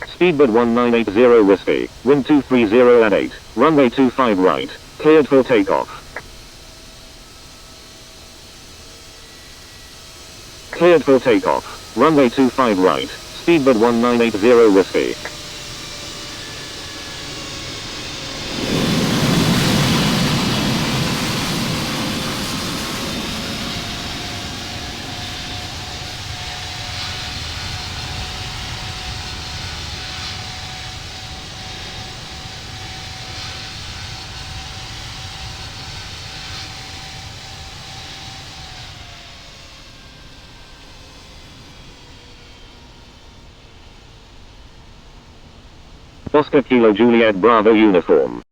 Speedbird 1980 Whiskey, wind 230 at 8, runway 25 right, cleared for takeoff. Cleared for takeoff, runway 25 right, Speedbird 1980 Whiskey. Oscar Kilo Juliet Bravo uniform.